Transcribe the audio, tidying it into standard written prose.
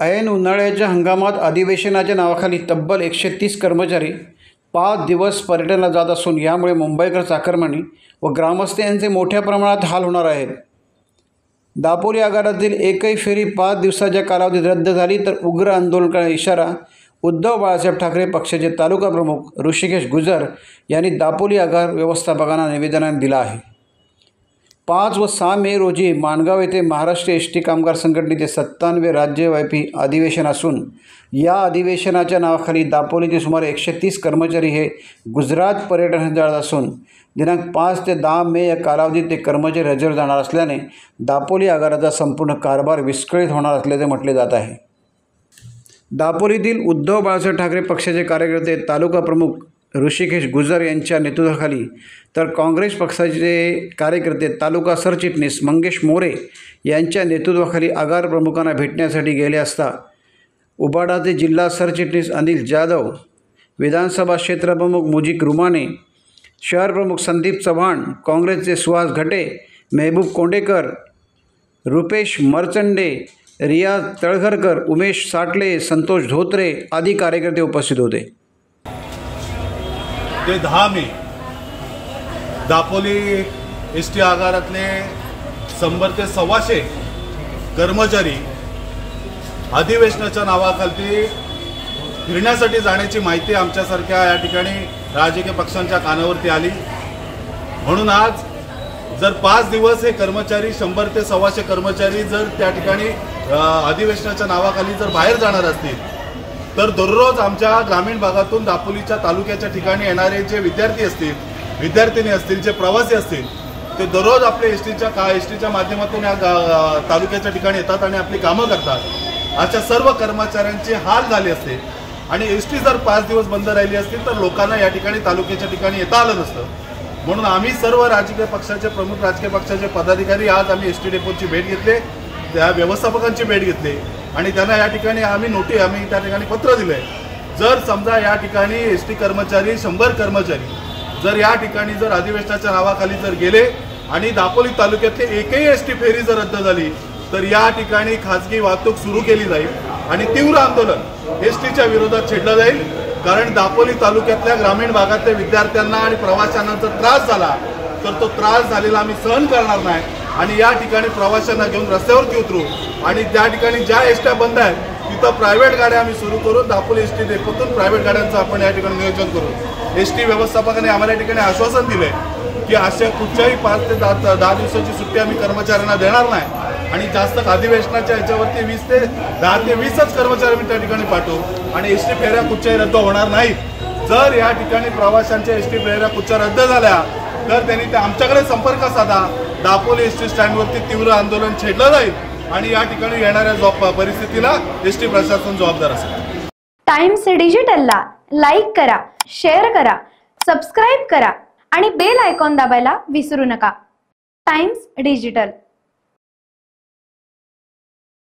ऐन उन्हाळ्याच्या हंगामात अधिवेशनाच्या नावाखाली तब्बल 130 कर्मचारी 5 दिवस पर्यटनाला जात असून यामुळे मुंबईकर चाकरमानी व ग्रामस्थ यांचे मोठ्या प्रमाणात हाल होणार आहेत। दापोली आगारातील एकही फेरी 5 दिवसाच्या कालावधीत रद्द झाली तर उग्र आंदोलन करण्याचा इशारा उद्धव बाळासाहेब ठाकरे पक्षाचे तालुका प्रमुख ऋषिकेश गुजर यांनी दापोली आगार व्यवस्थापकांना निवेदनाने दिला आहे। 5 व 6 मे रोजी माणगाव येथे महाराष्ट्र एस टी कामगार संघटनेचे 97 राज्यव्यापी अधिवेशन असून या अधिवेशनाच्या नावाखाली दापोलीचे सुमारे 130 कर्मचारी हे गुजरात पर्यटनासाठी जात असून दिनांक 5 ते 10 मे या कालावधीत ते कर्मचारी हजर जाणार असल्याने दापोली आगाराचा संपूर्ण कारभार विस्कळीत होणार असल्याचे म्हटले जात आहे। दापोलीतील उद्धव बाळासाहेब ठाकरे पक्षाचे कार्यकर्ते तालुका प्रमुख ऋषिकेश गुजर यांच्या नेतृत्वाखाली तर काँग्रेस पक्षाचे कार्यकर्ते तालुका सरचिटणीस मंगेश मोरे यांच्या नेतृत्वाखाली आगार प्रमुखांना भेटण्यासाठी गेले असता उबाडाचे जिल्हा सरचिटणीस अनिल जाधव, विधानसभा क्षेत्रप्रमुख मुजीक रुमाने, शहर प्रमुख संदीप चव्हाण, काँग्रेसचे सुहास घटे, मेहबूब कोंडेकर, रुपेश मरचंडे, रियाज तळघरकर, उमेश साटले, संतोष धोत्रे आदी कार्यकर्ते उपस्थित होते। ते 10 मे दापोली एस टी आगारातले 100 ते 125 कर्मचारी अधिवेशनाच्या नावाखाली फिरण्यासाठी जाण्याची माहिती आमच्यासारख्या या ठिकाणी राजकीय पक्षांच्या कानावरती आली। म्हणून आज जर 5 दिवस हे कर्मचारी 100 ते 125 कर्मचारी जर त्या ठिकाणी अधिवेशनाच्या नावाखाली जर बाहेर जाणार असतील तर दररोज आमच्या ग्रामीण भागातून दापोलीच्या तालुक्याच्या ठिकाणी येणारे जे विद्यार्थी असतील, विद्यार्थिनी असतील, जे प्रवासी असतील ते दररोज आपले एस टीच्या माध्यमातून या तालुक्याच्या ठिकाणी येतात आणि आपली कामं करतात। अशा सर्व कर्मचाऱ्यांचे हाल झाले असते आणि एस टी जर 5 दिवस बंद राहिली असतील तर लोकांना या ठिकाणी तालुक्याच्या ठिकाणी येता आलं नसतं। म्हणून आम्ही सर्व राजकीय पक्षाचे प्रमुख राजकीय पक्षाचे पदाधिकारी आज आम्ही एस टी डेपोची भेट घेतली, त्या व्यवस्थापकांची भेट घेतली आणि त्यांना या ठिकाणी आम्ही त्या ठिकाणी पत्र दिले। जर समजा या ठिकाणी एस टी कर्मचारी 100 कर्मचारी जर या ठिकाणी जर अधिवेशनाच्या नावाखाली जर गेले आणि दापोली तालुक्यातली एकही एस टी फेरी जर रद्द झाली तर या ठिकाणी खाजगी वाहतूक सुरू केली जाईल आणि तीव्र आंदोलन एस टीच्या विरोधात छेडलं जाईल। कारण दापोली तालुक्यातल्या ग्रामीण भागातल्या विद्यार्थ्यांना आणि प्रवाशांना जर त्रास झाला तर तो त्रास झालेला आम्ही सहन करणार नाही आणि या ठिकाणी प्रवाशांना घेऊन रस्त्यावरती उतरू आणि त्या ठिकाणी ज्या एसट्या बंद आहेत तिथं प्रायव्हेट गाड्या आम्ही सुरू करून दापोली एस टी डेपोतून प्रायव्हेट गाड्यांचं आपण या ठिकाणी नियोजन करू। एस टी व्यवस्थापकाने आम्हाला या ठिकाणी आश्वासन दिले की अशा कुठच्याही 5 ते 10 दिवसाची सुट्टी आम्ही कर्मचाऱ्यांना देणार नाही आणि जास्त अधिवेशनाच्या ह्याच्यावरती 10 ते 20च कर्मचारी आम्ही त्या ठिकाणी पाठवू आणि एस टी फेऱ्या कुठच्याही रद्द होणार नाहीत। जर या ठिकाणी प्रवाशांच्या एस टी फेऱ्या कुठच्या रद्द झाल्या तर त्यांनी आमच्याकडे संपर्क साधा, दापोली एस टी स्टँडवरती तीव्र आंदोलन छेडलं जाईल आणि या ठिकाणी येणाऱ्या परिस्थितीला एस टी प्रशासन जबाबदार असेल। टाइम्स डिजिटलला लाईक करा, शेअर करा, सबस्क्राईब करा आणि बेल आयकॉन दाबायला विसरू नका। Times digital.